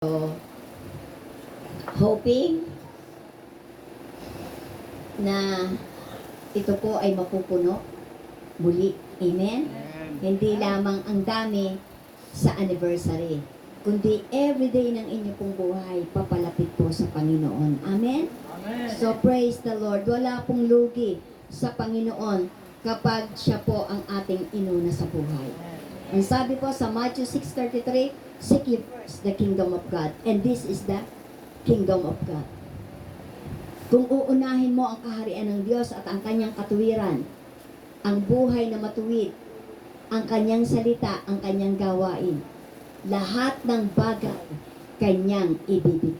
So, hoping na ito po ay mapupuno muli. Amen? Hindi lamang ang dami sa anniversary, kundi everyday ng inyong pong buhay, papalapit po sa Panginoon. Amen? Amen. So, praise the Lord. Wala pong lugi sa Panginoon kapag siya po ang ating inuna sa buhay. Ang sabi po sa Matthew 6:33, seek ye first the kingdom of God. And this is the kingdom of God. Kung uunahin mo ang kaharian ng Diyos at ang kanyang katuwiran, ang buhay na matuwid, ang kanyang salita, ang kanyang gawain, lahat ng bagay kanyang ibibigay.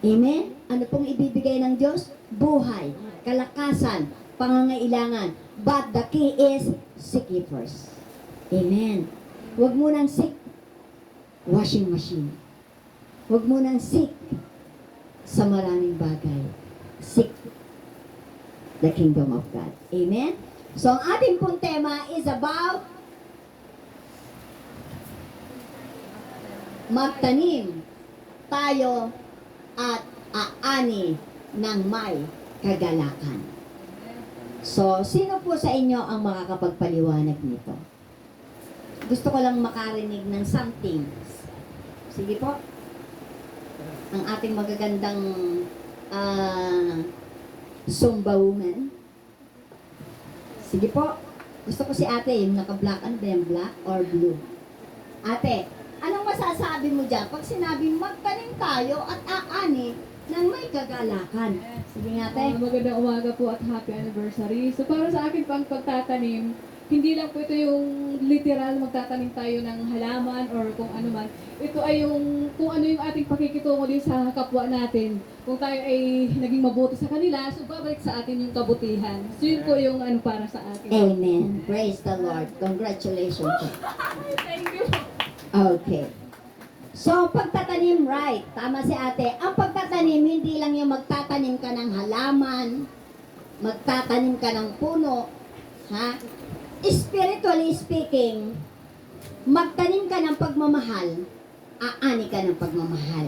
Amen? Ano pong ibibigay ng Diyos? Buhay, kalakasan, pangangailangan. But the key is seek ye first. Amen. Huwag mo nang seek washing machine. Huwag mo nang seek sa maraming bagay. Seek the kingdom of God. Amen? So, ang ating pong tema is about magtanim tayo at aani ng may kagalakan. So, sino po sa inyo ang makakapagpaliwanag nito? Gusto ko lang makarinig ng something. Sige po. Ang ating magagandang Zumba woman. Sige po. Gusto ko si ate, yung naka-black, ano ba yung black or blue? Ate, anong masasabi mo dyan? Pag sinabing magtanim tayo at aani ng may kagalakan. Sige nga ate. Magandang umaga po at happy anniversary. So para sa akin pang pagtatanim, hindi lang po ito yung literal magtatanim tayo ng halaman or kung ano man. Ito ay yung kung ano yung ating pakikitungo din sa kapwa natin. Kung tayo ay naging mabuti sa kanila, so babalik sa atin yung kabutihan. So yun po yung ano para sa akin. Amen. Praise the Lord. Congratulations. Thank you. Okay. So, pagtatanim, right. Tama si ate. Ang pagtatanim, hindi lang yung magtatanim ka ng halaman, magtatanim ka ng puno, ha? Spiritually speaking, magtanim ka ng pagmamahal, aani ka ng pagmamahal.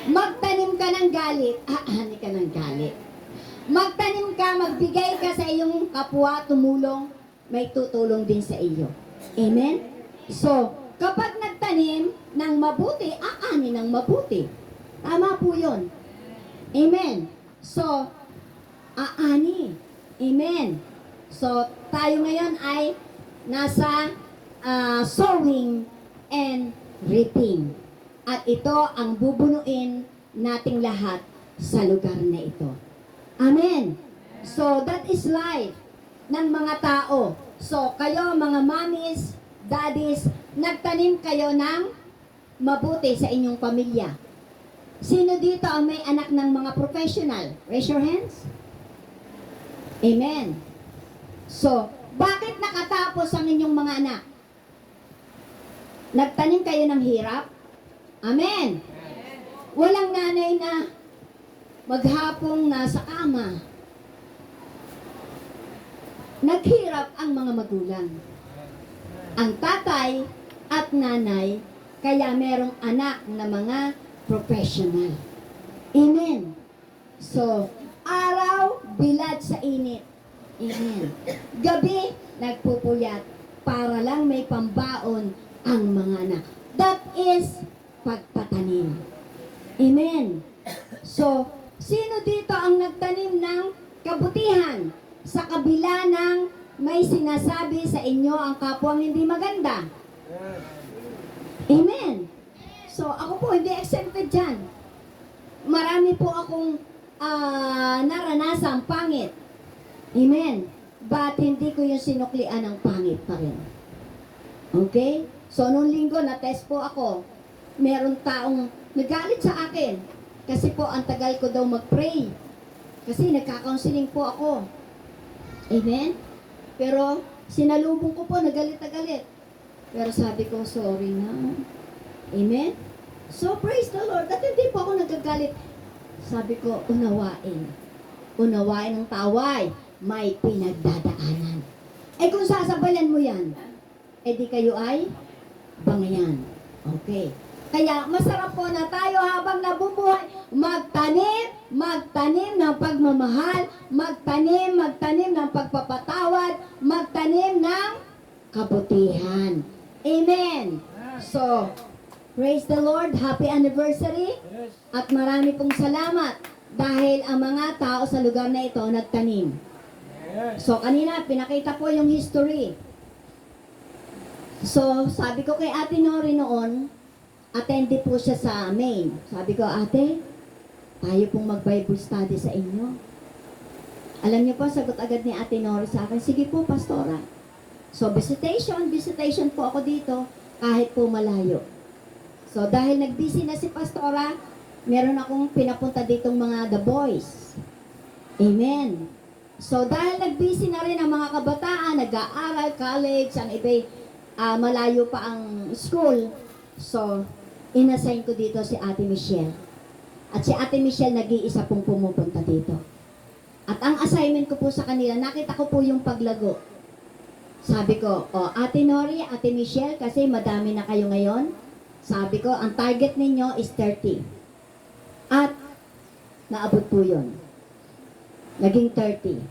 Magtanim ka ng galit, aani ka ng galit. Magtanim ka, magbigay ka sa iyong kapwa, tumulong, may tutulong din sa iyo. Amen? So, kapag nagtanim ng mabuti, aani ng mabuti. Tama po yun. Amen. So, aani. Amen. So, tayo ngayon ay nasa sowing and reaping. At ito ang bubunuin nating lahat sa lugar na ito. Amen. So, that is life ng mga tao. So, kayo mga mommies, daddies, nagtanim kayo ng mabuti sa inyong pamilya. Sino dito ang may anak ng mga professional? Raise your hands. Amen. So, bakit nakatapos ang inyong mga anak? Nagtanim kayo ng hirap? Amen. Walang nanay na maghapong nasa kama. Naghirap ang mga magulang. Ang tatay at nanay, kaya merong anak na mga professional. Amen. So, araw, bilad sa init. Amen. Gabi, nagpupuyat para lang may pambaon ang mga anak. That is pagtatanim. Amen. So, sino dito ang nagtanim ng kabutihan sa kabila ng may sinasabi sa inyo ang kapwang hindi maganda? Amen. So, ako po hindi exempted dyan. Marami po akong naranasang pangit. Amen. But hindi ko yung sinuklian ng pangit pa rin. Okay? So, noong linggo, na-test po ako. Meron taong nagalit sa akin. Kasi po, ang tagal ko daw mag-pray. Kasi nagka-counseling po ako. Amen? Pero, sinalubong ko po, nagalit na galit. Pero sabi ko, sorry na. Amen? So, praise the Lord. At hindi po ako nagagalit. Sabi ko, unawain. Unawain ng taway. May pinagdadaanan. Eh kung sasabayan mo yan, eh di kayo ay bangayan. Okay. Kaya masarap po na tayo habang nabubuhay, magtanim ng pagmamahal, magtanim ng pagpapatawad, magtanim ng kabutihan. Amen. So, praise the Lord, happy anniversary, at marami pong salamat dahil ang mga tao sa lugar na ito nagtanim. So, kanina, pinakita po yung history. So, sabi ko kay Ate Nori noon, attendee po siya sa main. Sabi ko, ate, tayo pong mag-Bible study sa inyo. Alam niyo po, sagot agad ni Ate Nori sa akin, sige po, pastora. So, visitation po ako dito, kahit po malayo. So, dahil nag-busy na si pastora, meron akong pinapunta ditong mga The Boys. Amen. So, dahil nag-busy na rin ang mga kabataan, nag-aaral, college, ang iba malayo pa ang school. So, inassign ko dito si Ate Michelle. At si Ate Michelle nag-iisa pong pumupunta dito. At ang assignment ko po sa kanila, nakita ko po yung paglago. Sabi ko, Ate Nori, Ate Michelle, kasi madami na kayo ngayon. Sabi ko, ang target ninyo is 30. At naabot po yun. Naging 30.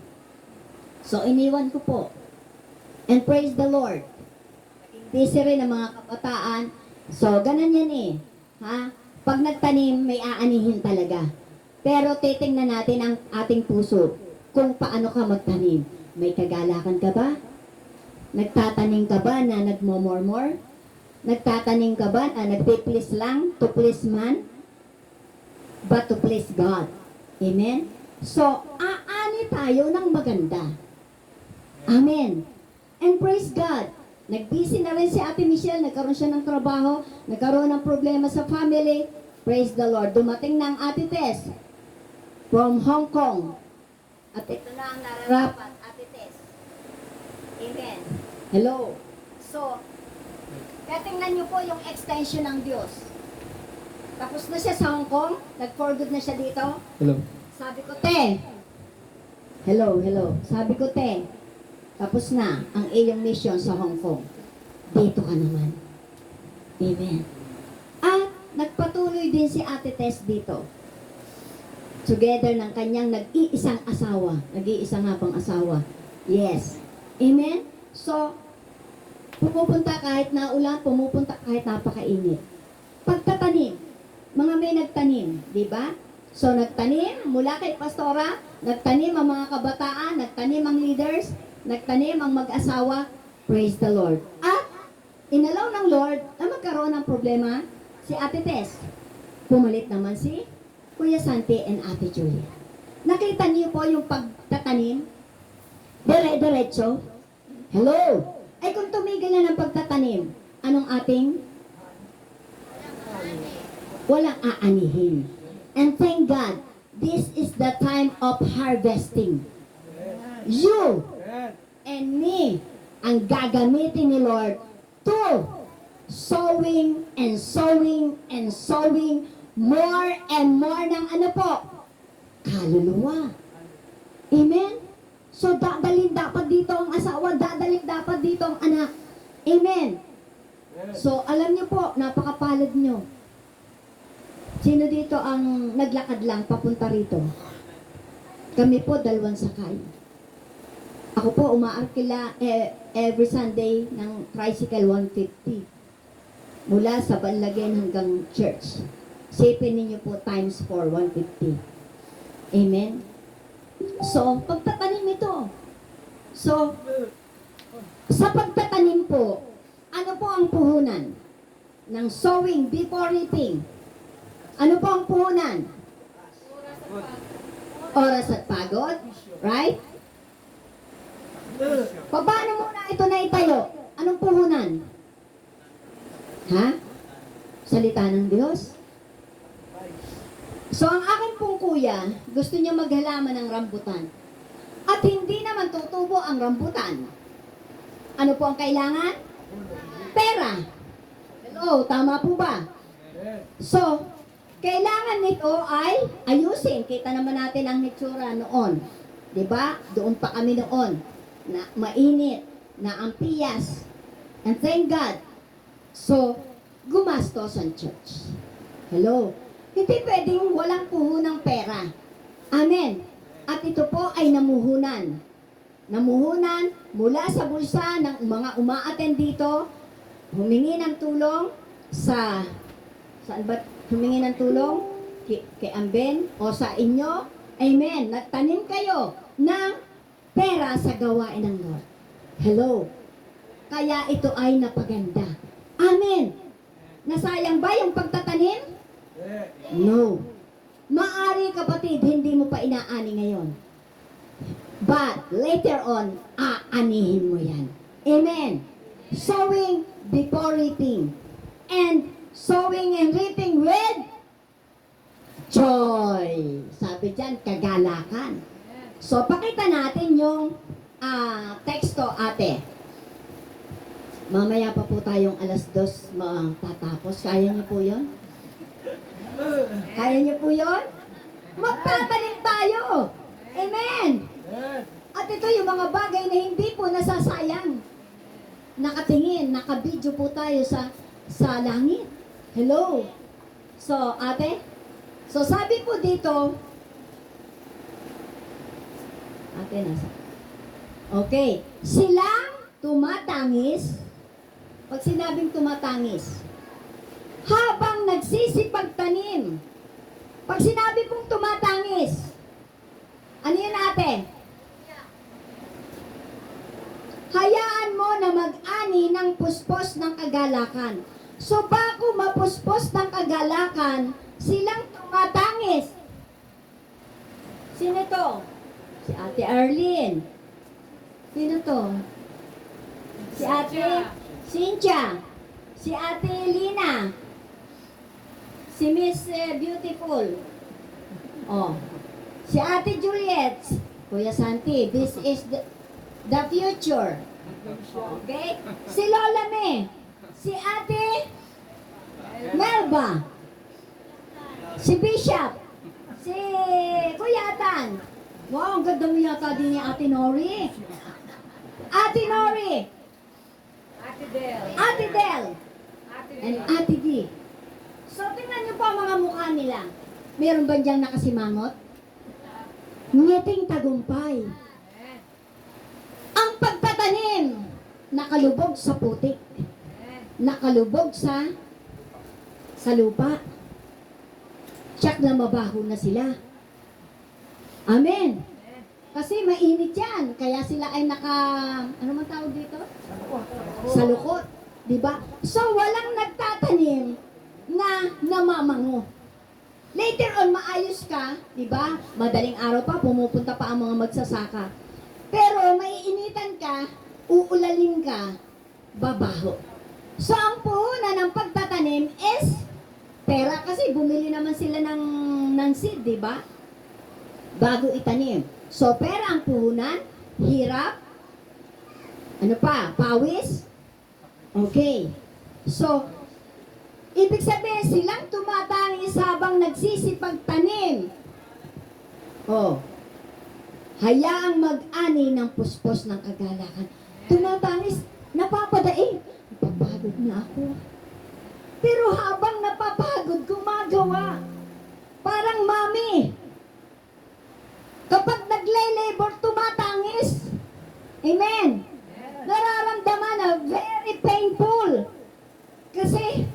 So, iniwan ko po. And praise the Lord. Busy rin ang mga kabataan. So, ganun yan eh. Ha? Pag nagtanim, may aanihin talaga. Pero titingnan natin ang ating puso kung paano ka magtanim. May kagalakan ka ba? Nagtatanim ka ba na nagmomormor? Nagtatanim ka ba na nagpe-please lang to please man? But to please God. Amen? So, aani tayo ng maganda. Amen. And praise God. Nag-busy na rin si Ate Michelle, nagkaroon siya ng trabaho, nagkaroon ng problema sa family. Praise the Lord. Dumating na ang Ate Tess from Hong Kong. At ito na ang nararapat, Ate Tess. Amen. Hello. So, kaya tingnan niyo po yung extension ng Diyos. Tapos na siya sa Hong Kong, nag-for good na siya dito. Hello. Sabi ko, te. Hello. Sabi ko, te. Tapos na ang iyong mission sa Hong Kong. Dito ka naman. Amen. At nagpatuloy din si Ate Tess dito. Together ng kanyang nag-iisang asawa. Nag-iisang habang asawa. Yes. Amen? So, pumupunta kahit naulan, pumupunta kahit napakainit. Pagtatanim. Mga may nagtanim. Di ba? So, nagtanim mula kay pastora, nagtanim ang mga kabataan, nagtanim ang leaders, nagtanim ang mag-asawa. Praise the Lord. At, inalaw ng Lord na magkaroon ng problema si Ate Tess. Pumalit naman si Kuya Santi and Ate Julia. Nakita niyo po yung pagtatanim? Dire-diretso? Hello? Ay kung tumigil na ng pagtatanim, anong ating? Walang aanihin. And thank God, this is the time of harvesting. You and me ang gagamitin ni Lord to sowing and sowing and sowing more and more ng ano po? Kaluluwa. Amen? So, dadalhin dapat dito ang asawa, dadalhin dapat dito ang anak. Amen? So, alam niyo po, napakapalad niyo. Sino dito ang naglakad lang papunta rito? Kami po, 2 sakay. Ako po, umaarkila every Sunday ng tricycle 150. Mula sa Banlagen hanggang church. Sipin ninyo po times 4, 150. Amen? So, pagtatanim ito. So, sa pagtatanim po, ano po ang puhunan? Ng sowing before reaping. Ano po ang puhunan? Oras at pagod. Right? Paano muna ito na itayo? Anong puhunan? Ha? Salita ng Diyos? So, ang akin pong kuya, gusto niya maghalaman ng rambutan. At hindi naman tutubo ang rambutan. Ano po ang kailangan? Pera. Hello, tama po ba? So, kailangan nito ay ayusin. Kita naman natin ang hitsura noon. 'Di ba? Doon pa kami noon. Na mainit, na ang piyas. And thank God. So, gumastos ang church. Hello? Hindi pwedeng walang puhunang pera. Amen. At ito po ay namuhunan. Namuhunan mula sa bulsa ng mga umaattend dito, humingi ng tulong saan ba humingi ng tulong? Kay Amben o sa inyo. Amen. Nagtanim kayo ng pera sa gawain ng Lord. Hello. Kaya ito ay napaganda. Amen. Nasayang ba yung pagtatanim? No. Maari kapatid, hindi mo pa inaani ngayon. But later on, aanihin mo yan. Amen. Sowing before reaping. And sowing and reaping with joy. Sabi dyan, kagalakan. So, pakita natin yung teksto, ate. Mamaya pa po tayong 2:00 tatapos. Kaya niyo po yun? Kaya niyo po yun? Magtatanim tayo. Amen. At ito yung mga bagay na hindi po nasasayang. Nakatingin, nakabidyo po tayo sa langit. Hello. So, ate, so sabi po dito, ate nasa. Okay, silang tumatangis. Pag sinabing tumatangis, habang nagsisipagtanim. Pag sinabi pong tumatangis, ano yun ate? Hayaan mo na mag-ani ng puspos ng kagalakan. So bago mapuspos ng kagalakan, silang tumatangis. Sino to? Si Ate Arlene. Sino to? Si Ate Cynthia. Si Ate Lina. Si Miss Beautiful. Oh. Si Ate Juliet. Kuya Santi, this is the future. Okay? Si Lola May. Si Ate Melba. Si Bishop. Si Kuya Tan. Wow, ang ganda mo yata din ni Ate Nori. Ate Nori. Ate Del. Ate Del. Ate And Del. Ate D. So, tingnan niyo po ang mga mukha nila. Meron ba diyang nakasimangot? Ngiting tagumpay. Ang pagtatanim, nakalubog sa putik. Nakalubog sa lupa. Tiyak na mabaho na sila. Amen. Kasi mainit yan. Kaya sila ay ano man tawag dito? Salukot. Diba? So, walang nagtatanim na namamango. Later on, maayos ka, diba? Madaling araw pa, pumupunta pa ang mga magsasaka. Pero, maiinitan ka, uulalin ka, babaho. So, ang puhunan ng pagtatanim is pera kasi bumili naman sila ng seed, diba? Bago itanim. So, pera ang puhunan, hirap, ano pa, pawis. Okay. So, ibig sabihin, silang tumatangis habang nagsisipagtanim. Oh. Hayaang mag-ani ng puspos ng kagalakan. Tumatangis, napapadaig. Napapagod na ako. Pero habang napapagod, gumagawa. Parang mami. Kapag nagle-labor, tumatangis. Amen. Nararamdaman na very painful. Kasi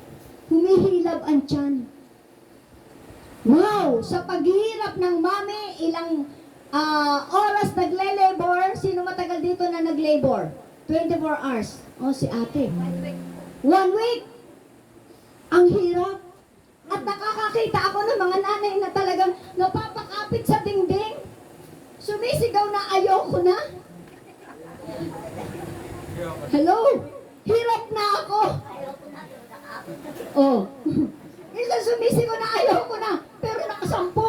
humihilab ang tiyan. Wow! Sa paghihirap ng mami, ilang oras nagle-labor. Sino matagal dito na nag-labor? 24 hours. O, si ate. 1 week. Ang hirap. At nakakakita ako ng mga nanay na talagang napapakapit sa dingding. Sumisigaw na ayoko na. Hello? Hirap na ako. Oh. Minsan sumisigaw na ayoko na, pero nakasampo.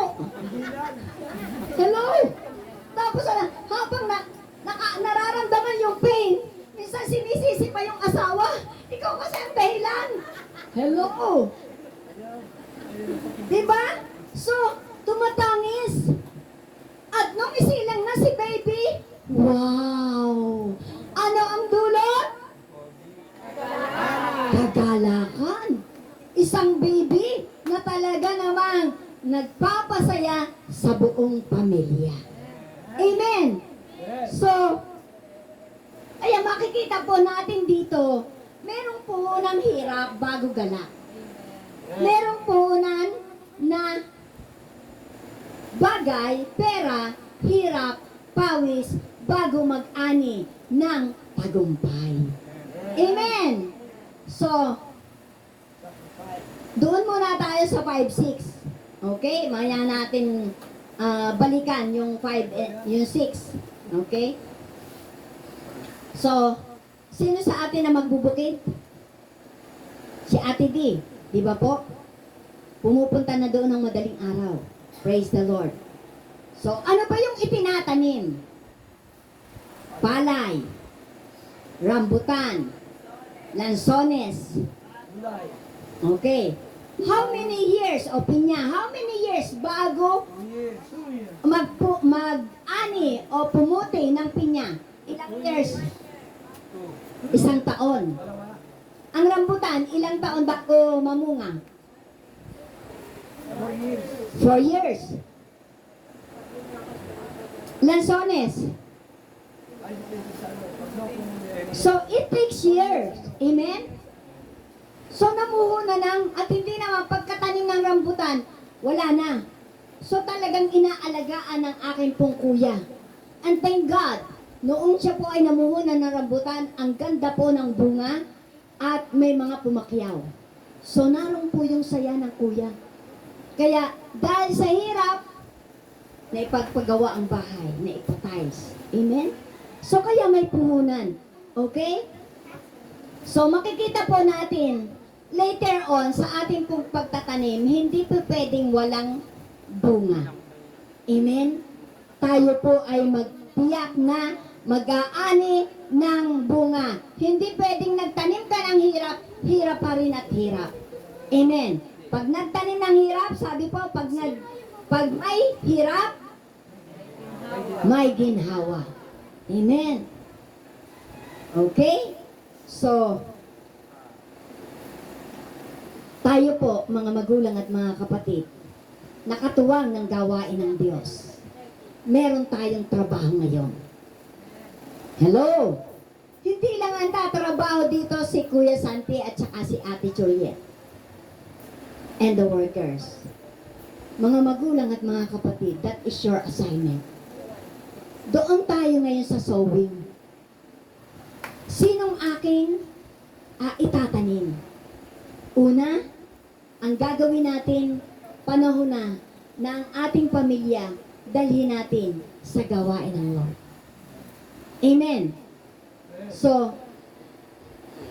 Hello? Tapos habang nararamdaman yung pain, minsan sinisisi pa yung asawa. Ikaw kasi ang dahilan. Hello? Diba? So, tumatangis. At nung isilang na si baby, wow! Ano ang dulot? Kagalakan. namang nagpapasaya sa buong pamilya. Amen. So, ayan, makikita po natin dito, merong puhunan hirap bago galak. Merong puhunan na bagay, pera, hirap, pawis, bago mag-ani ng tagumpay. Amen. So, doon muna tayo sa 5-6. Okay? Maya natin balikan yung 5, yung 6. Okay? So, sino sa atin na magbubukid? Si Ate D. Di ba po? Pumupunta na doon ng madaling araw. Praise the Lord. So, ano ba yung itinatanim? Palay, rambutan, lansones. Okay. How many years, o pinya, how many years bago mag-ani o pumuti ng pinya? Ilang years? Isang taon. Ang rambutan, ilang taon bago mamunga? 4 years. Lansones. So, it takes years. Amen? So, namuhuna ng, at hindi naman pagkatanim ng rambutan, wala na. So, talagang inaalagaan ng aking pong kuya. And thank God, noong siya po ay namuhuna ng rambutan, ang ganda po ng bunga at may mga pumakyaw. So, naroon po yung saya ng kuya. Kaya, dahil sa hirap, naipagpagawa ang bahay, naipatiles. Amen? So, kaya may puhunan. Okay? So, makikita po natin, later on, sa ating pong pagtatanim, hindi po pwedeng walang bunga. Amen? Tayo po ay magtiyak na mag-aani ng bunga. Hindi pwedeng nagtanim ka ng hirap, hirap pa rin at hirap. Amen? Pag nagtanim ng hirap, sabi po, pag may hirap, may ginhawa. Amen? Okay? So, tayo po, mga magulang at mga kapatid, nakatuwang ng gawain ng Diyos. Meron tayong trabaho ngayon. Hello? Hindi lang ang tatrabaho dito si Kuya Santi at saka si Ate Juliet. And the workers. Mga magulang at mga kapatid, that is your assignment. Doon tayo ngayon sa sowing. Sinong aking itatanim? Una, ang gagawin natin, panahon na ang ating pamilya dalhin natin sa gawain ng Lord. Amen. So,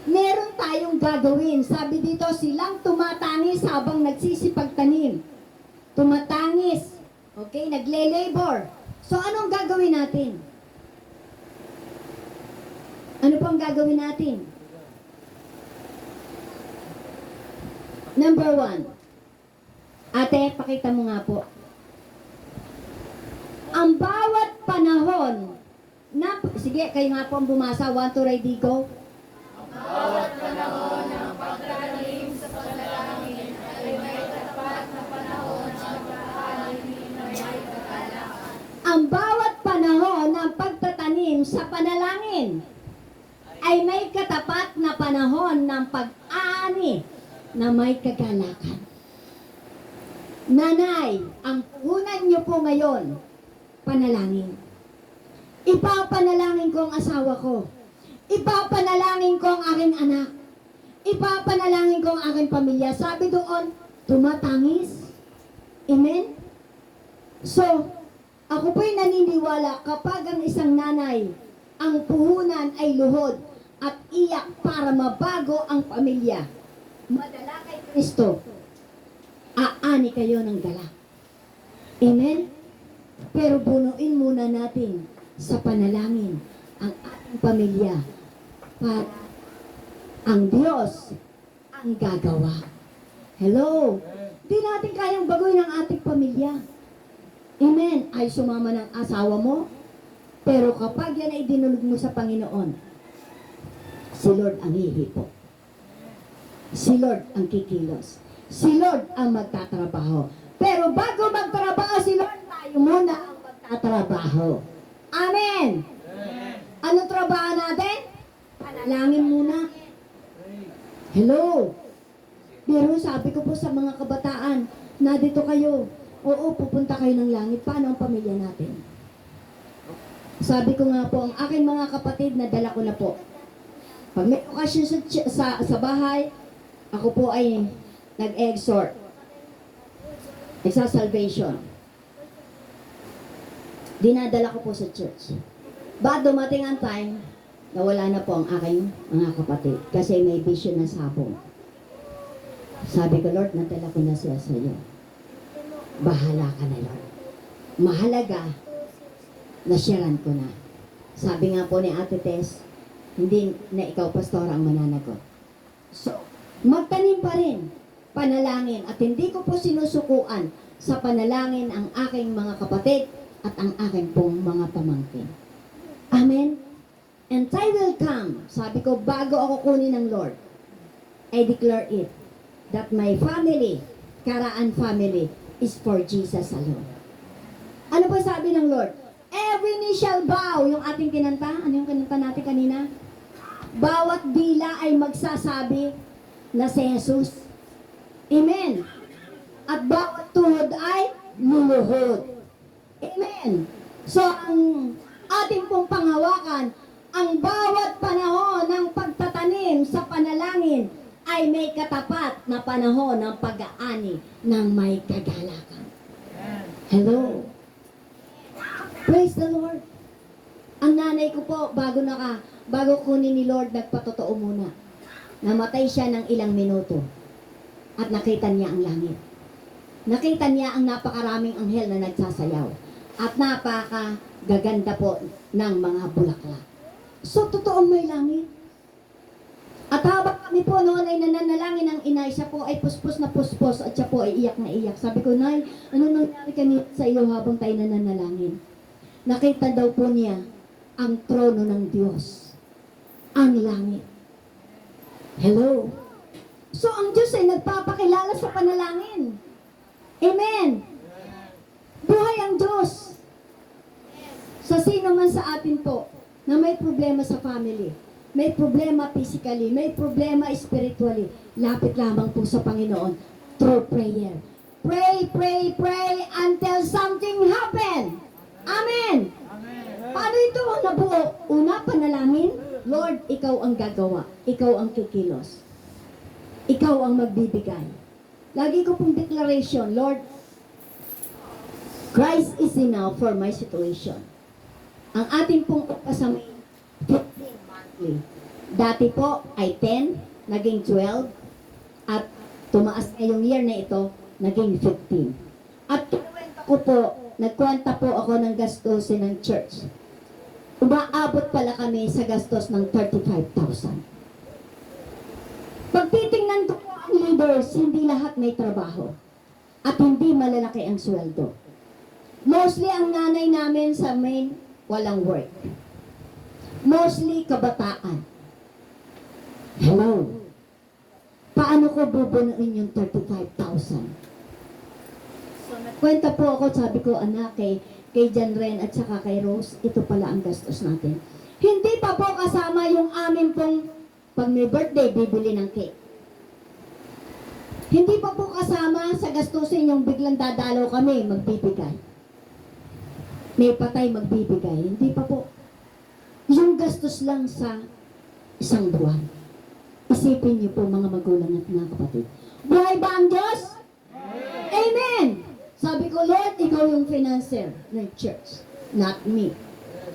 meron tayong gagawin. Sabi dito, silang tumatangis habang nagsisipagtanim. Tumatangis. Okay, nagle-labor. So, anong gagawin natin? Ano pang gagawin natin? Number 1. Ate, pakita mo nga po. Ang bawat panahon na, sige, kayo nga po ang bumasa. 1, 2, ready, go. Ang bawat panahon ng pagtatanim sa panalangin ay may katapat na panahon ng pag-aani na may kagalakan. Nanay, ang puhunan niyo po ngayon, panalangin. Ipapanalangin ko ang asawa ko. Ipapanalangin ko ang aking anak. Ipapanalangin ko ang aking pamilya. Sabi doon, tumatangis. Amen? So, ako po'y naniniwala kapag ang isang nanay, ang puhunan ay luhod at iyak para mabago ang pamilya. Madala kay Kristo, aani kayo ng dala. Amen? Pero bunuin muna natin sa panalangin ang ating pamilya para ang Diyos ang gagawa. Hello? Di natin kayang baguhin ang ating pamilya. Amen. Ay sumama ng asawa mo. Pero kapag yan ay dinulog mo sa Panginoon, si Lord ang hihipo. Si Lord ang kikilos. Si Lord ang magtatrabaho. Pero bago magtrabaho si Lord, tayo muna ang magtatrabaho. Amen! Ano trabaho natin? Panalangin muna. Hello! Pero sabi ko po sa mga kabataan, na dito kayo, oo, pupunta kayo ng langit. Paano ang pamilya natin? Sabi ko nga po, ang aking mga kapatid, nadala ko na po. Pag may okasyon sa bahay, ako po ay nag-exhort. Nagsasalvation. Dinadala ko po sa church. Ba dumating ang time, nawala na po ang aking mga kapatid. Kasi may vision na sabong. Sabi ko, Lord, nadala ko na siya sa iyo. Bahala ka na, Lord. Mahalaga, nasyaran ko na. Sabi nga po ni Ate Tess, hindi na ikaw, pastora, ang mananagot. So, magtanim pa rin, panalangin, at hindi ko po sinusukuan sa panalangin ang aking mga kapatid at ang aking pong mga pamangkin. Amen? And time will come, sabi ko, bago ako kunin ng Lord, I declare it, that my family, Karaan family, is for Jesus alone. Ano ba sabi ng Lord? Every knee shall bow, yung ating kinanta. Ano yung kinanta natin kanina? Bawat dila ay magsasabi na si Jesus. Amen. At bawat tuhod ay luluhod. Amen. So, ang ating pong panghawakan, ang bawat panahon ng pagtatanim sa panalangin ay may katapat na panahon ng pag-aani ng may kagalakan. Hello. Praise the Lord. Ang nanay ko po, bago kunin ni Lord, nagpatotoo muna. Namatay siya ng ilang minuto. At nakita niya ang langit. Nakita niya ang napakaraming anghel na nagsasayaw. At napakagaganda po ng mga bulaklak. So, totoo may langit. At habang kami po noon ay nananalangin ng inay, siya po ay puspos na puspos at siya po ay iyak na iyak. Sabi ko, Nay, ano nangyari kanina sa iyo habang tayo nananalangin? Nakita daw po niya ang trono ng Diyos, ang langit. Hello? So, ang Diyos ay nagpapakilala sa panalangin. Amen. Buhay ang Diyos. Sa sino man sa atin po na may problema sa family, may problema physically, may problema spiritually, lapit lamang po sa Panginoon through prayer. Pray, pray, pray until something happen. Amen. Paano ito nabuo? Una, panalangin. Lord, ikaw ang gagawa. Ikaw ang kikilos. Ikaw ang magbibigay. Lagi ko pong declaration, Lord, Christ is enough for my situation. Ang ating pong kasama 15 monthly. Dati po ay 10, naging 12, at tumaas ngayong year na ito, naging 15. At nagkwenta po ako ng gastusin ng church. Umaabot pala kami sa gastos ng 35,000. Pag titingnan ko po ang leaders, hindi lahat may trabaho. At hindi malalaki ang sweldo. Mostly ang nanay namin sa main, walang work. Mostly kabataan. Hello? Paano ko bubunuin yung 35,000? So, nagkwenta po ako, sabi ko, anak, kay Jan Ren at saka kay Rose, ito pala ang gastos natin. Hindi pa po kasama yung amin pong, pag may birthday, bibili ng cake. Hindi pa po kasama sa gastusin yung biglang dadalaw kami, magbibigay. May patay, magbibigay. Hindi pa po. Yung gastos lang sa isang buwan. Isipin niyo po mga magulang at mga kapatid. Buhay ba ang Diyos? Amen! Sabi ko, Lord, ikaw yung financier ng church, not me.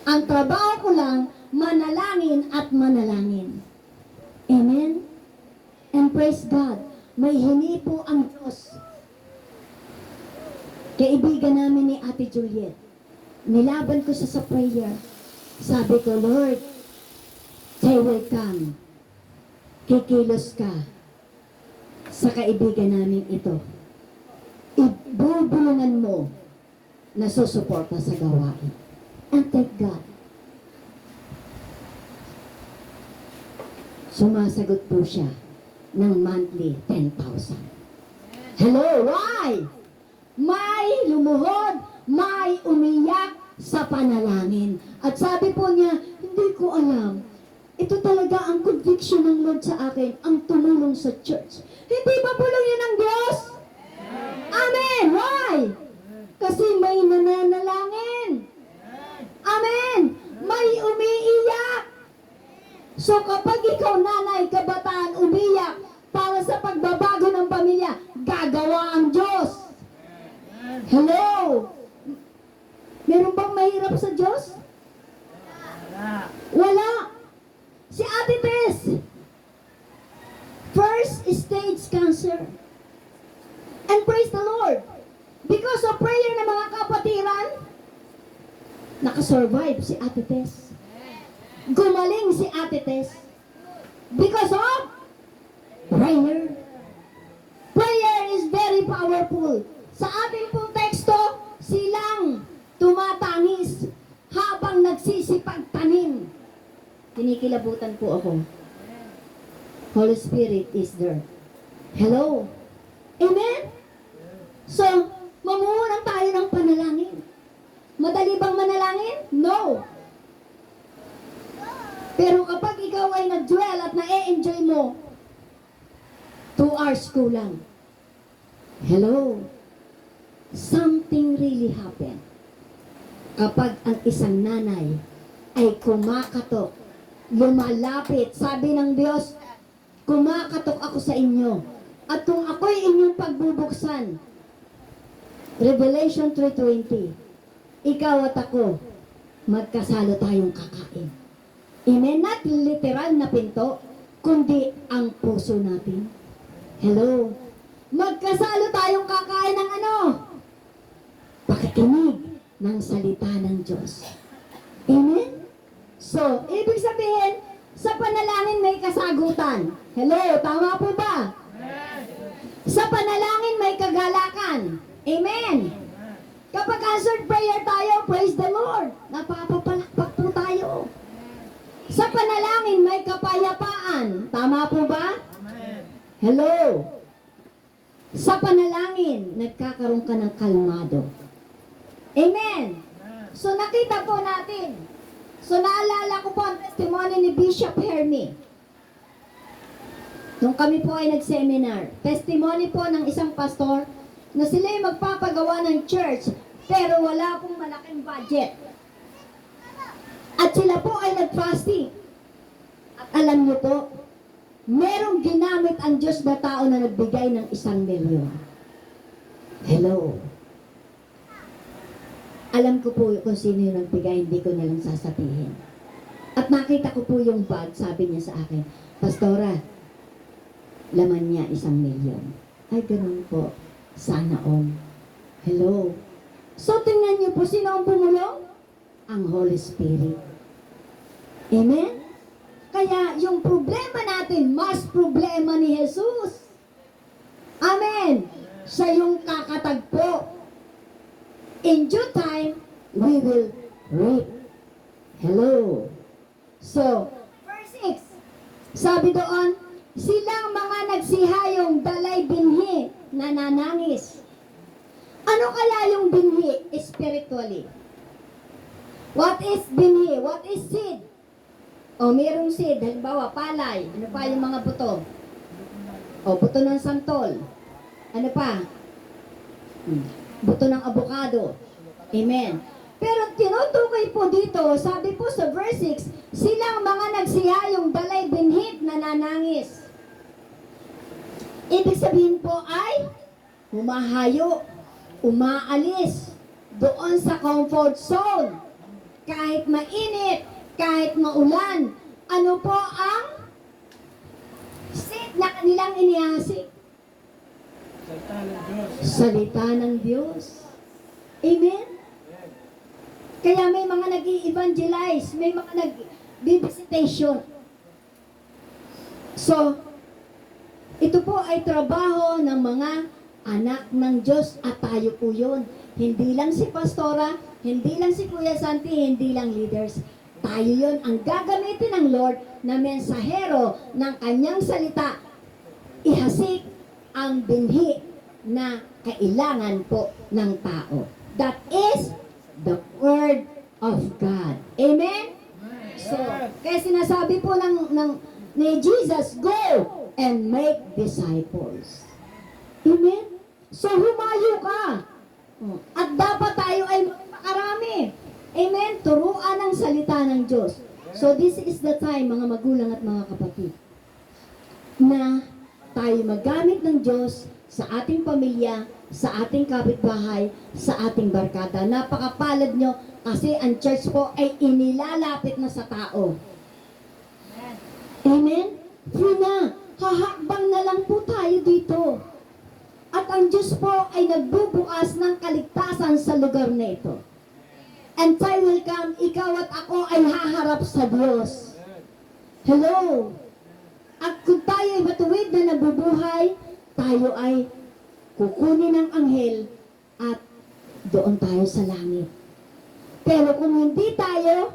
Ang trabaho ko lang, manalangin at manalangin. Amen? And praise God, may hini po ang Diyos. Kaibigan namin ni Ate Juliet, nilaban ko siya sa prayer. Sabi ko, Lord, they will come. Kikilos ka sa kaibigan namin ito. Ibubulungan mo na susuporta sa gawain. And thank God. Sumasagot po siya ng monthly 10,000. Hello, why? May lumuhod, may umiyak sa panalangin. At sabi po niya, hindi ko alam. Ito talaga ang conviction ng Lord sa akin, ang tumulong sa church. Hindi ba pulong yun ng Diyos? Amen! Why? Kasi may nananalangin. Amen! May umiiyak. So kapag ikaw nanay, kabataan, umiyak para sa pagbabago ng pamilya, gagawa ang Diyos. Hello? Meron bang mahirap sa Diyos? Wala. Si Ate Tess, first stage cancer. And praise the Lord. Because of prayer ng mga kapatiran, nakasurvive si Ate Tess. Gumaling si Ate Tess. Because of prayer. Prayer is very powerful. Sa ating pong teksto, silang tumatangis habang nagsisipagtanim. Kinikilabutan po ako. Holy Spirit is there. Hello? Amen? So, mamuhunan tayo ng panalangin. Madali bang manalangin? No. Pero kapag ikaw ay nag-dwell at na-enjoy mo, 2 hours kulang. Hello? Something really happened. Kapag ang isang nanay ay kumakatok, lumalapit, sabi ng Diyos, kumakatok ako sa inyo. At kung ako'y inyong pagbubuksan, Revelation 3:20, ikaw at ako, magkasalo tayong kakain. Amen? Not literal na pinto, kundi ang puso natin. Hello? Magkasalo tayong kakain ng ano? Pakikinig ng salita ng Diyos. Amen? So, ibig sabihin, sa panalangin may kasagutan. Hello? Tama po ba? Sa panalangin may kagalakan. Amen? Kapag answered prayer tayo, praise the Lord. Napapapalakpak po tayo. Sa panalangin may kapayapaan. Tama po ba? Hello? Sa panalangin, nagkakaroon ka ng kalmado. Amen? So nakita po natin. So naalala ko po ang testimony ni Bishop Hermie. Nung kami po ay nag-seminar, testimony po ng isang pastor na sila ay magpapagawa ng church pero wala pong malaking budget. At sila po ay nag-fasting. At alam niyo po, merong ginamit ang Diyos na tao na nagbigay ng 1,000,000. Hello. Alam ko po kung sino yung nagbigay, hindi ko na lang sasabihin. At nakita ko po yung bag, sabi niya sa akin, Pastora, laman niya 1,000,000. Ay, ganun po. Sana all. Hello. So, tingnan niyo po, sino ang bumulong? Ang Holy Spirit. Amen? Kaya, yung problema natin, mas problema ni Jesus. Amen? Siya yung kakatagpo. In due time, we will reap. Hello. So, verse 6, sabi doon, silang mga nagsihayong dalay binhi na nanangis. Ano kaya yung binhi spiritually? What is binhi? What is seed? O, mayroong seed. Halimbawa, palay. Ano pa yung mga buto? O, buto ng santol. Ano pa? Buto ng abukado. Amen. Pero tinutukoy po dito, sabi po sa verse 6, silang mga nagsihayong dalay binhit na nanangis. Ibig sabihin po ay humahayo, umaalis doon sa comfort zone. Kahit mainit, kahit maulan, ano po ang seed na kanilang inihasik? Salita ng Diyos. Amen? Kaya may mga nag-i-evangelize, may mga nag-visitation. So, ito po ay trabaho ng mga anak ng Diyos at tayo po yun. Hindi lang si Pastora, hindi lang si Kuya Santi, hindi lang leaders. Tayo yun ang gagamitin ng Lord na mensahero ng kanyang salita. Ihasik ang binhi na kailangan po ng tao. That is the Word of God. Amen? So, kaya sinasabi po ni Jesus, go and make disciples. Amen? So, humayo ka. At dapat tayo ay makarami. Amen? Turuan ang salita ng Diyos. So, this is the time, mga magulang at mga kapatid, na tayo magamit ng Diyos sa ating pamilya, sa ating kapitbahay, sa ating barkada. Napakapalad nyo kasi ang church po ay inilalapit na sa tao. Amen? Free na. Hahakbang na lang po tayo dito. At ang Diyos po ay nagbubukas ng kaligtasan sa lugar na ito. And time will come, ikaw at ako ay haharap sa Diyos. Hello? At kung tayo ay matuwid na nabubuhay, tayo ay kukunin ng anghel at doon tayo sa langit. Pero kung hindi tayo,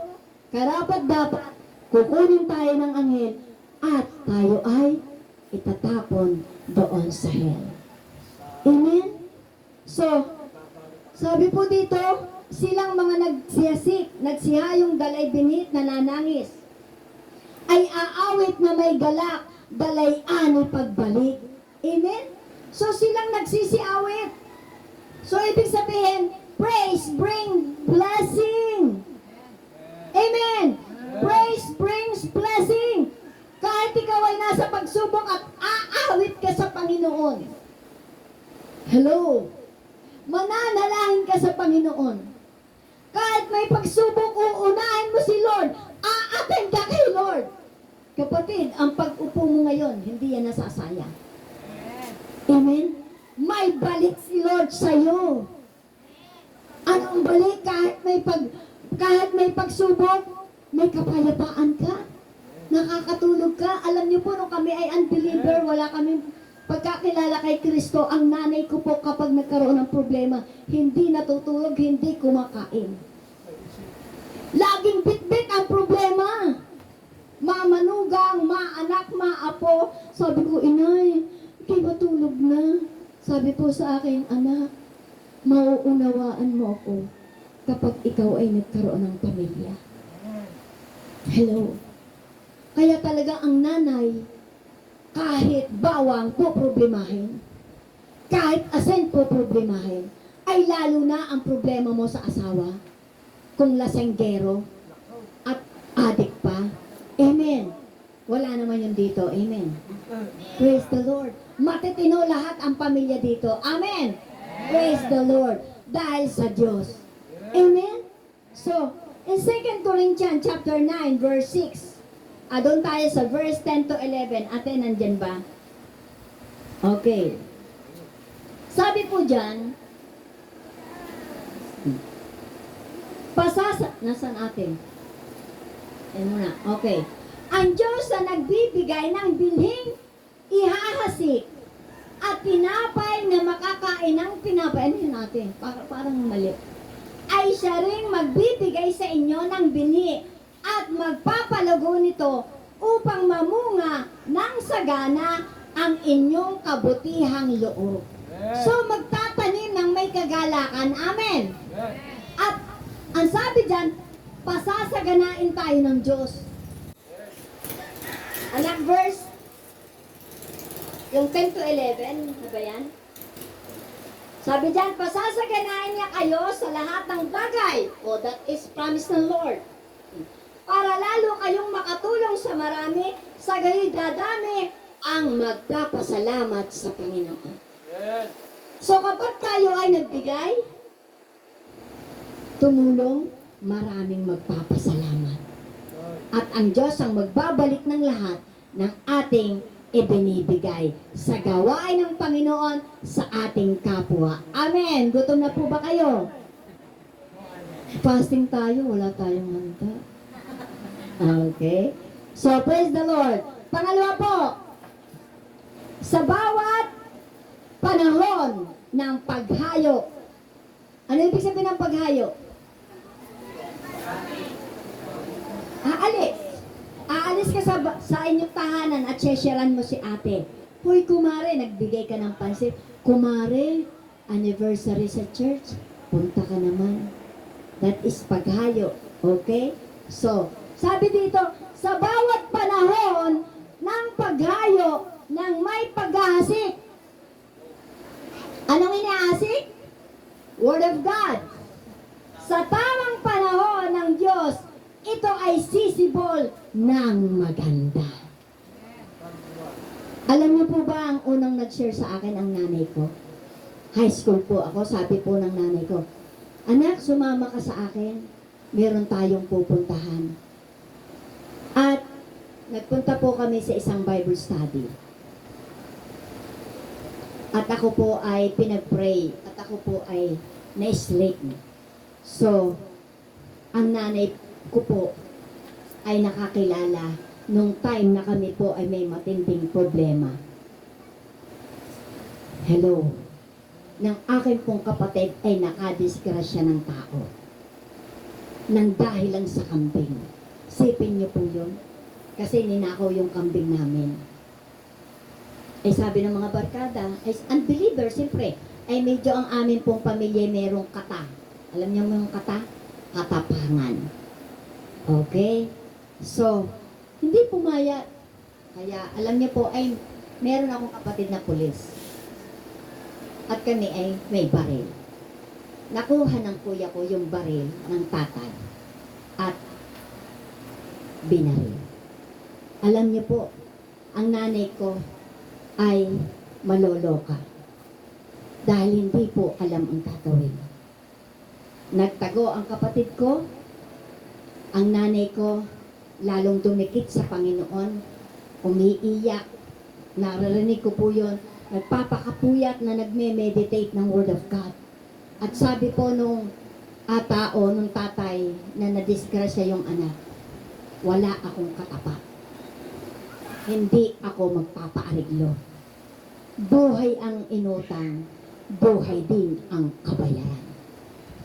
karapat-dapat, kukunin tayo ng anghel at tayo ay itatapon doon sa hell. Amen? So, sabi po dito, silang mga nagsihayong dalay binit na nanangis, ay aawit na may galak, dalay ani pagbalik. Amen? So, silang nagsisiawit. So, ibig sabihin, praise bring blessing. Amen. Praise brings blessing. Kahit ikaw ay nasa pagsubok at aawit ka sa Panginoon. Hello. Mananalangin ka sa Panginoon. Kahit may pagsubok, uunahin mo si Lord. Aaten ka kay Lord. Kapatid, ang pag-upo mo ngayon, hindi yan nasasayang. Amen? May balik si Lord sa'yo. Anong balik? Kahit may pagsubok, may kapayapaan ka. Nakakatulog ka. Alam niyo po, nung kami ay unbeliever, wala kami pagkakilala kay Kristo, ang nanay ko po kapag nagkaroon ng problema, hindi natutulog, hindi kumakain. Laging bitbit ang problema. Mamanugang, maanak, maapo. Sabi ko, inay, ikay matulog na. Sabi po sa akin, anak, mauunawaan mo ako kapag ikaw ay nagkaroon ng pamilya. Hello. Kaya talaga ang nanay, kahit bawang po problemahin, kahit asin po problemahin, ay lalo na ang problema mo sa asawa, kung lasenggero at adik pa. Amen. Wala naman yun dito. Amen. Praise the Lord. Matitino lahat ang pamilya dito. Amen. Praise the Lord. Dahil sa Diyos. Amen. So, in 2 Corinthians chapter 9, verse 6, doon tayo sa verse 10 to 11. Ate, nandyan ba? Okay. Sabi po dyan, nasan ate? Yan muna. Okay. Ang Diyos na nagbibigay ng bilhing ihahasik at tinapay na makakain ng tinapay. Ano yun natin? Parang mali. Ay siya ring magbibigay sa inyo ng binhi at magpapalago nito upang mamunga ng sagana ang inyong kabutihang loob. So magtatanim ng may kagalakan. Amen. At ang sabi dyan, pasasaganain tayo ng Diyos. Anak verse, yung 10 to 11, ano ba yan? Sabi dyan, pasasaganain niya kayo sa lahat ng bagay. That is promise ng Lord. Para lalo kayong makatulong sa marami, sa gayon dadami ang magpapasalamat sa Panginoon. So kapag tayo ay nagbigay, tumulong, maraming magpapasalamat. At ang Diyos ang magbabalik ng lahat ng ating ibinibigay sa gawain ng Panginoon sa ating kapwa. Amen. Gutom na po ba kayo? Fasting tayo, wala tayong handa. Okay. So, praise the Lord. Pangalawa po, sa bawat panahon ng paghayo. Ano ibig sabihin ng paghayo? Aalis ka sa inyong tahanan at sesyaran mo si ate. Hoy kumare, nagbigay ka ng pansit. Kumare, anniversary sa church, punta ka naman. That is paghayo. Okay? So, sabi dito, sa bawat panahon ng paghayo ng may pag-aasik. Anong inaasik? Word of God. Sa tamang panahon ng Diyos, ito ay sisibol ng maganda. Alam niyo po ba ang unang nag-share sa akin ang nanay ko? High school po ako, sabi po ng nanay ko, anak, sumama ka sa akin, meron tayong pupuntahan. At nagpunta po kami sa isang Bible study. At ako po ay pinag-pray, at ako po ay na-sleep. So, ang nanay ko po ay nakakilala nung time na kami po ay may matinding problema. Hello. Nang akin pong kapatid ay nakadisgrasya ng tao. Nang dahil lang sa kambing. Sipin niyo po yun. Kasi ninakaw yung kambing namin. Ay sabi ng mga barkada, ay unbeliever, siyempre, ay medyo ang amin pong pamilya merong kata. Alam niyo mo yung kata? Katapangan. Okay? So, hindi pumayat. Kaya, alam niyo po, ay meron akong kapatid na pulis. At kami ay may baril. Nakuha ng kuya ko yung baril ng tatay. At binaril. Alam niyo po, ang nanay ko ay maloloka. Dahil hindi po alam ang gagawin. Nagtago ang kapatid ko, ang nanay ko, lalong dumikit sa Panginoon, umiiyak, naririnig ko po yun, nagpapakapuyat na nagme-meditate ng Word of God. At sabi po nung tao, nung tatay na nadisgrasya yung anak, wala akong katapat. Hindi ako magpapaariglo. Buhay ang inutang, buhay din ang kabayaran.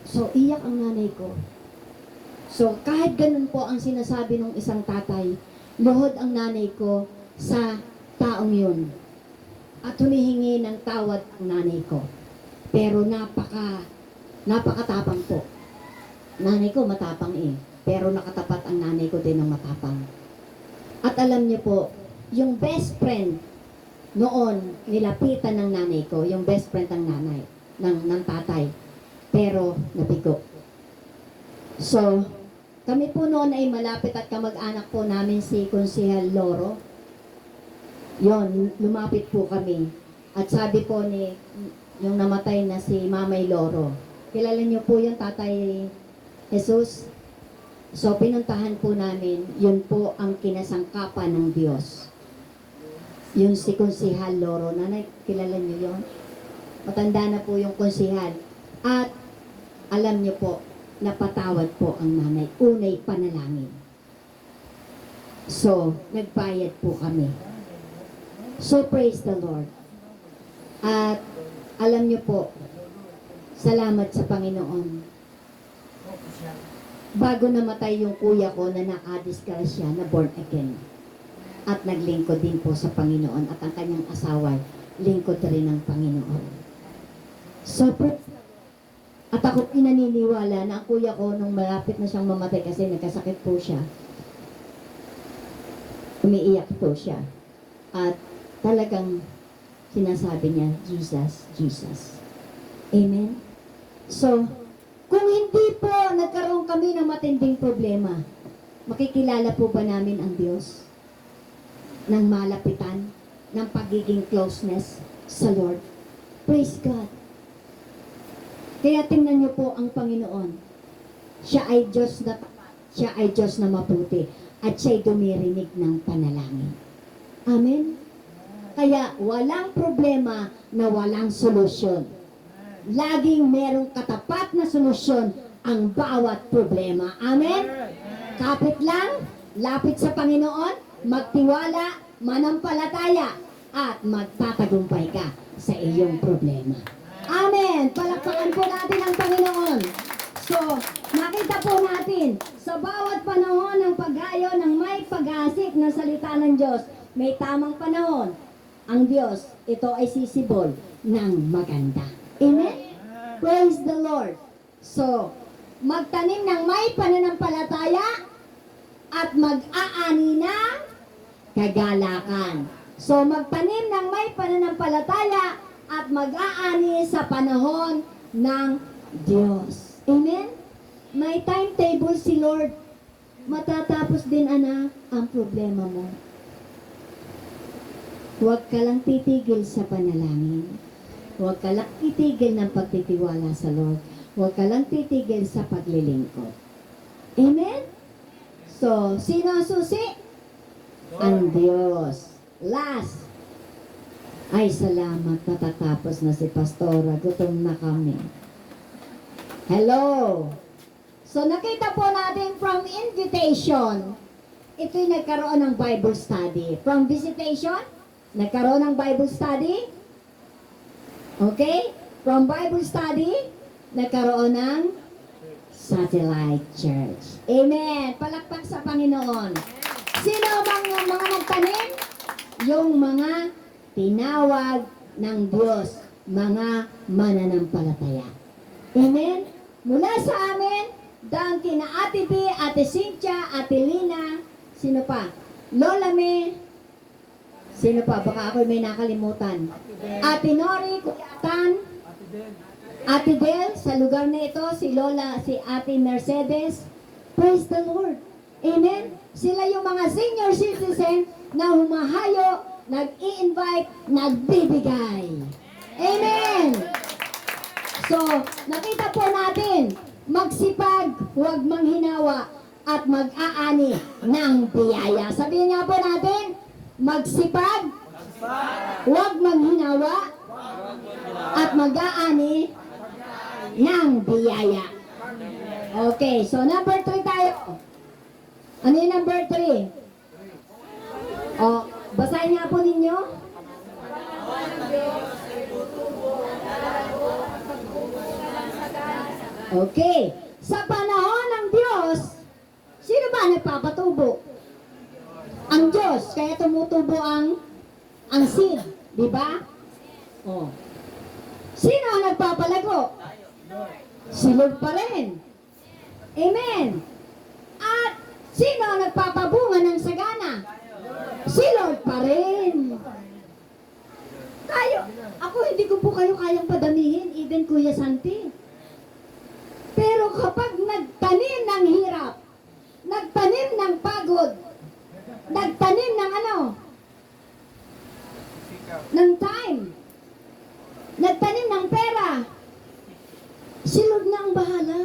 So, iyak ang nanay ko. So, kahit ganun po ang sinasabi ng isang tatay, luhod ang nanay ko sa taong yun. At humihingi ng tawad ang nanay ko. Pero napakatapang po. Nanay ko matapang eh. Pero nakatapat ang nanay ko din ng matapang. At alam niyo po, yung best friend noon, nilapitan ng nanay ko, yung best friend ng nanay, ng tatay. Pero nabigo. So, kami po noon ay malapit at kamag-anak po namin si Konsehal Loro. Yon, lumapit po kami. At sabi po ni yung namatay na si Mamay Loro, kilala niyo po yung Tatay Jesus? So, pinuntahan po namin, yun po ang kinasangkapan ng Diyos. Yung si Konsehal Loro, nanay, kilala niyo yon? Matanda na po yung konsehal. At alam niyo po, napatawad po ang nanay. Unay panalangin. So, nagbayad po kami. So, praise the Lord. At alam niyo po, salamat sa Panginoon. Bago namatay yung kuya ko na nakadisgrasya na born again. At naglingkod din po sa Panginoon. At ang kanyang asawa, lingkod rin ng Panginoon. So, at ako pinaniniwala na ang kuya ko nung malapit na siyang mamatay kasi nagkasakit po siya. Umiiyak po siya. At talagang sinasabi niya, Jesus, Jesus. Amen? So, kung hindi po nagkaroon kami ng matinding problema, makikilala po ba namin ang Diyos? Ng malapitan, ng pagiging closeness sa Lord. Praise God. Kaya tingnan niyo po ang Panginoon. Siya ay Diyos na tapat. Siya ay Diyos na mabuti. At siya'y dumirinig ng panalangin. Amen? Kaya walang problema na walang solusyon. Laging merong katapat na solusyon ang bawat problema. Amen? Kapit lang, lapit sa Panginoon, magtiwala, manampalataya, at magtatagumpay ka sa iyong problema. Amen! Palakpakan po natin ang Panginoon. So, nakita po natin, sa bawat panahon ng paghayo ng may pag-asik na salita ng Diyos, may tamang panahon. Ang Diyos, ito ay sisibol ng maganda. Amen? Praise the Lord. So, magtanim ng may pananampalataya at mag-aani ng kagalakan. So, magtanim ng may pananampalataya at mag-aani sa panahon ng Diyos. Amen? May timetable si Lord. Matatapos din, anak, ang problema mo. Huwag ka lang titigil sa panalangin. Huwag ka lang titigil ng pagtitiwala sa Lord. Huwag ka lang titigil sa paglilingkod. Amen? So, sino ang susi? Ang Diyos. Last. Ay, salamat. Natatapos na si Pastora. Gutom na kami. Hello. So, nakita po natin from invitation, ito'y nagkaroon ng Bible study. From visitation, nagkaroon ng Bible study. Okay? From Bible study, nagkaroon ng satellite church. Amen. Palakpak sa Panginoon. Sino bang mga nagtanim? Yung mga tinawag ng Diyos, mga mananampalataya. Amen? Mula sa amin, dahil kina Ate B, Ate Cynthia, Ate Lina, sino pa? Lola May, sino pa? Baka ako may nakalimutan. Ate Nori, Kuya Tan, Ate Del, sa lugar na ito, si Lola, si Ate Mercedes. Praise the Lord. Amen? Sila yung mga senior citizen na humahayo, nag-i-invite, nagbibigay. Amen! So, nakita po natin, magsipag, huwag manghinawa, at mag-aani ng biyaya. Sabihin nga po natin, magsipag, huwag manghinawa, at mag-aani ng biyaya. Okay, so number 3 tayo. Ano yung number 3? O, basahin nga po ninyo. Okay. Sa panahon ng Diyos, sino ba nagpapatubo? Ang Diyos. Kaya tumutubo ang seed. Di ba? Oh. Sino ang nagpapalago? Si Lord pa rin. Amen. At sino ang nagpapabunga ng sagana? Si Lord pa rin. Ako hindi ko po kayo kayang padamihin, even Kuya Santi. Pero kapag nagtanim ng hirap, nagtanim ng pagod, nagtanim ng ng time, nagtanim ng pera, si Lord na ang bahala.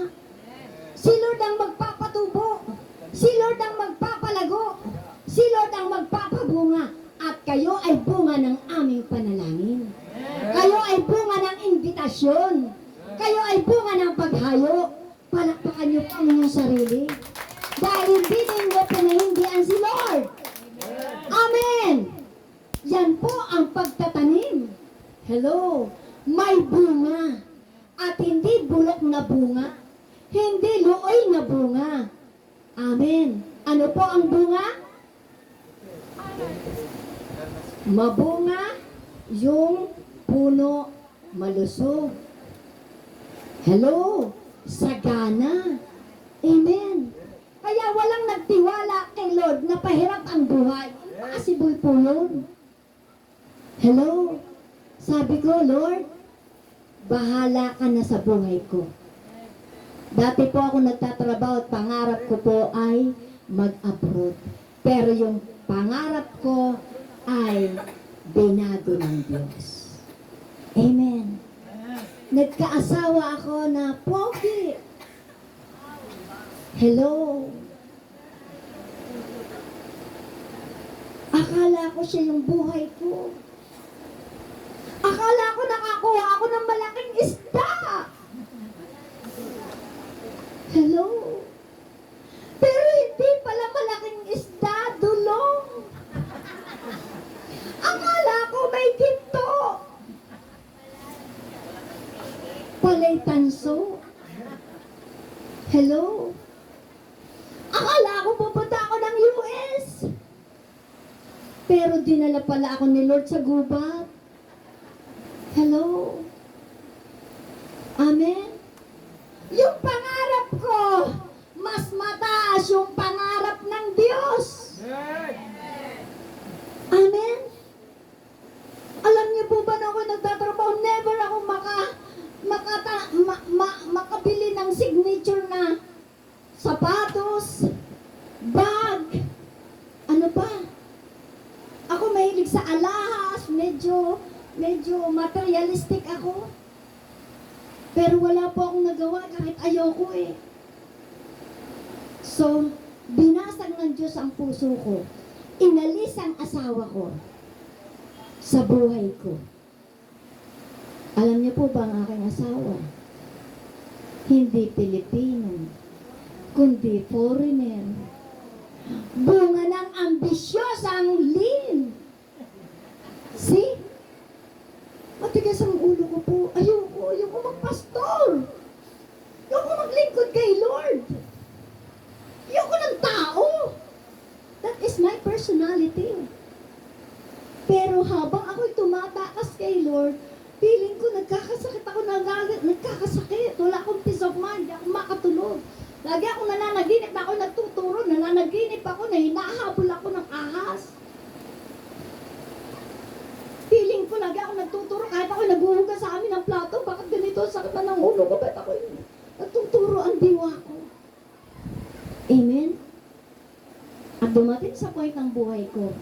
Si Lord ang magpapatubo. Si Lord ang magpapalago. Si Lord ang magpapabunga. At kayo ay bunga ng aming panalangin. Kayo ay bunga ng imbitasyon. Kayo ay bunga ng paghayo. Palakpakan niyo po ang inyong sarili. Dahil hindi ninyo pinahindihan si Lord. Amen! Yan po ang pagtatanim. Hello! May bunga. At hindi bulok na bunga. Hindi luoy na bunga. Amen. Ano po ang bunga? Mabunga yung puno malusog. Hello, sagana. Amen. Kaya walang nagtiwala kay Lord na pahirap ang buhay. Impossible po yun. Hello, sabi ko, Lord, bahala ka na sa buhay ko. Dati po ako nagtatrabaho at pangarap ko po ay mag-abroad. Pero yung pangarap ko ay binago ng Diyos. Amen. Nagkaasawa ako na pogi. Hello. Akala ko siya yung buhay ko. Akala ko nakakuha ako ng malaking isda. Hello. Pero hindi pala malaking isda, dulong. Akala ko may ginto. Palay tanso. Hello. Akala ko pupunta ako ng US. Pero dinala pala ako ni Lord sa gubat. Hello? Amen? Yung pangarap ko, mas mataas yung pangarap ng Diyos. Amen? Alam niyo po ba na ako nagtatrabaho, never ako makabili ng signature na sapatos, bag, ano pa? Ako mahilig sa alahas, medyo materialistic ako. Pero wala po akong nagawa kahit ayoko eh. So, binasag ng Diyos ang puso ko. Inalis ang asawa ko sa buhay ko. Alam niyo po ba ang aking asawa? Hindi Pilipino, kundi foreigner. Bunga ng ambisyosang Lynn. See? Matigas ang ulo ko po. Ayoko magpastor. Ayoko maglingkod kay Lord. Ayoko ng tao. That is my personality. Pero habang ako'y tumatakas kay Lord, feeling ko nagkakasakit ako, nagkakasakit. Wala akong peace of mind, hindi ako makatulog. Lagi ako nananaginip na ako nagtuturo, nananaginip ako na hinahabol ako ng ahas. Feeling ko lagi ako nagtuturo, kahit ako naghuhugas sa amin ng plato, bakit ganito, sakit na ng ulo ko, bakit ako nagtuturo ang diwa ko. Amen? At dumating sa point ng buhay ko,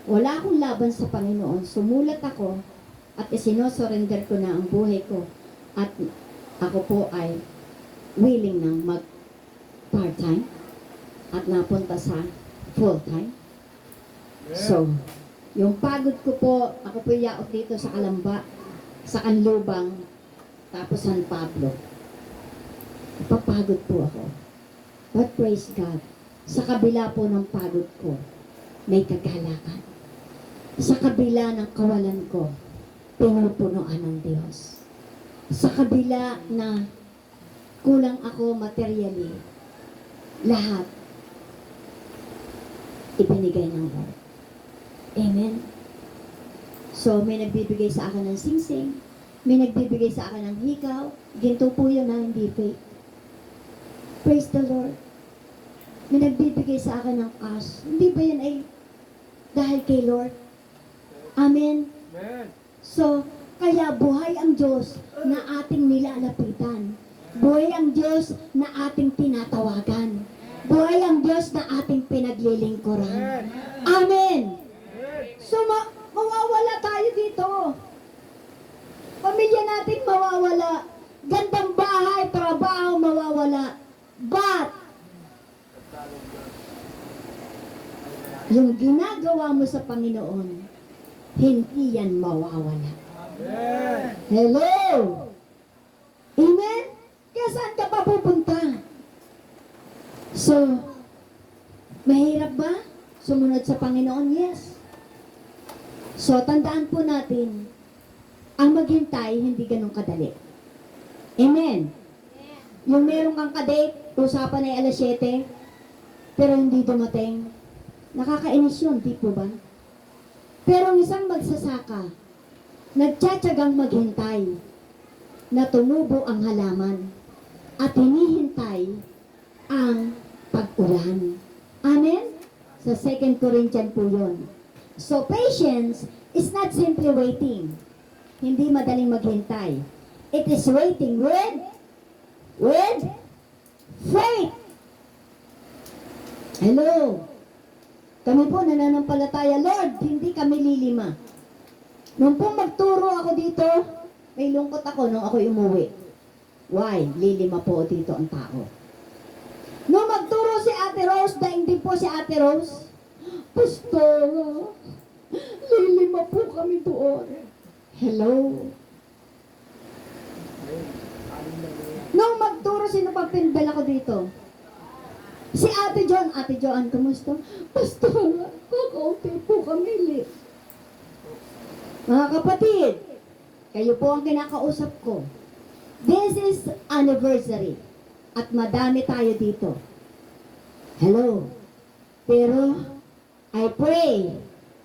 wala akong laban sa Panginoon, sumulat ako, at isinosurrender ko na ang buhay ko, at ako po ay willing nang mag part-time, at napunta sa full-time. So, yung pagod ko po, ako po yaot dito sa Kalamba, sa Canlubang, tapos San Pablo. Papagod po ako. But praise God, sa kabila po ng pagod ko, may kagalakan. Sa kabila ng kawalan ko, pinupunuan ng Diyos. Sa kabila na kulang ako materially, lahat ibinigay ng Lord. Amen? So, may nagbibigay sa akin ng singsing, may nagbibigay sa akin ng hikaw, ginto po yun na hindi fake. Praise the Lord. May nagbibigay sa akin ng cash. Hindi ba yan ay dahil kay Lord? Amen? So, kaya buhay ang Diyos na ating nilalapitan. Buhay ang Diyos na ating tinatawagan. Buhay ang Diyos na ating pinaglilingkuran. Amen! So, mawawala tayo dito. Pamilya natin mawawala. Gandang bahay, trabaho, mawawala. But, yung ginagawa mo sa Panginoon, hindi yan mawawala. Hello! Amen? Kaya saan ka pa pupunta? So, mahirap ba sumunod sa Panginoon? Yes. So, tandaan po natin, ang maghintay, hindi ganun kadali. Amen? Yung meron kang kadate, usapan ay alas 7, pero hindi dumating. Nakakainis yun, di po ba? Pero ang isang magsasaka, nagtsatsagang maghintay, na tumubo ang halaman, at hinihintay ang pag-ulan. Amen? Sa 2 Corinthians po yun. So, patience is not simply waiting. Hindi madaling maghintay. It is waiting with faith. Hello? Kami po nananampalataya, Lord, hindi kami lilima. Nung po magturo ako dito, may lungkot ako nung ako'y umuwi. Why? Lilima po dito ang tao. Nung magturo si Ate Rose, daingding po si Ate Rose, Pastora, lilima po kami doon. Hello? Nung magturo, sino pagpindal ako dito? Si Ate Joan, kamusta? Pastora, kakaunti po kami. Mga kapatid, kayo po ang kinakausap ko. This is anniversary. At madami tayo dito. Hello? Pero, I pray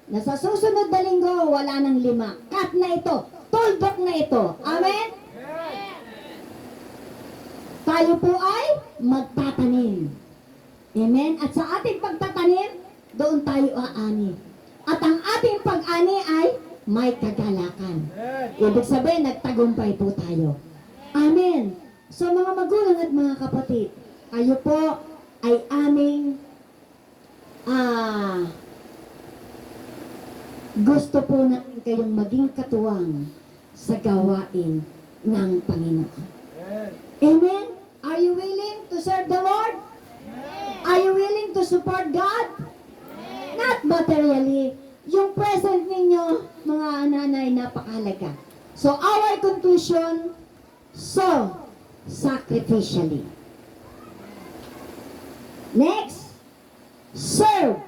na sa susunod na linggo, wala nang 5. Cut na ito. tuldok na ito. Amen? Tayo po ay magtatanim. Amen? At sa ating pagtatanim, doon tayo aani. At ang ating pag-ani ay may kagalakan. Ibig sabihin, nagtagumpay po tayo. Amen. So mga magulang at mga kapatid, kayo po ay aming gusto po natin kayong maging katuwang sa gawain ng Panginoon. Amen? Are you willing to serve the Lord? Are you willing to support God? Not materially. Yung present ninyo, mga nanay, napakahalaga. So, our conclusion, so, sacrificially. Next, serve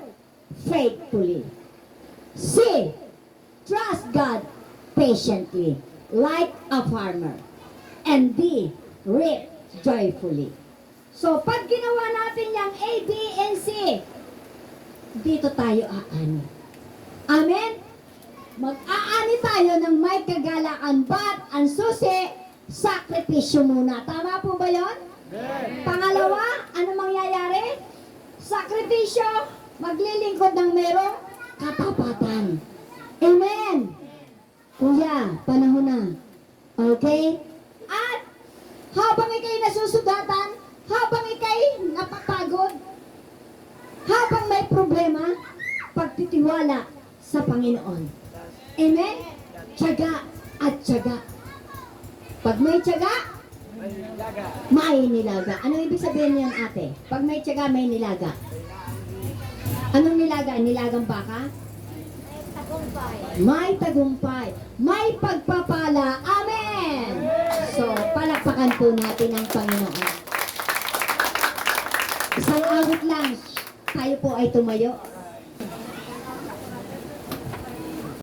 faithfully. C, trust God patiently, like a farmer. And D, reap joyfully. So, pag ginawa natin yung A, B, and C, dito tayo aani. Amen? Mag-aani tayo ng may kagalakan, but ang susi, sakripisyo muna. Tama po ba yun? Pangalawa, ano mangyayari? Sakripisyo, maglilingkod ng merong katapatan. Amen? Kuya, panahon na. Okay? At habang ikay nasusugatan, habang ikay napapagod, habang may problema, pagtitiwala sa Panginoon. Amen? Tiyaga at tiyaga. Pag may tiyaga, may nilaga. Ano ibig sabihin niyan, ate? Pag may tiyaga, may nilaga. Anong nilaga? Nilagang baka? Tagumpay. May tagumpay. May pagpapala. Amen! So, palakpakan po natin ang Panginoon. Isang awit lang, tayo po ay tumayo.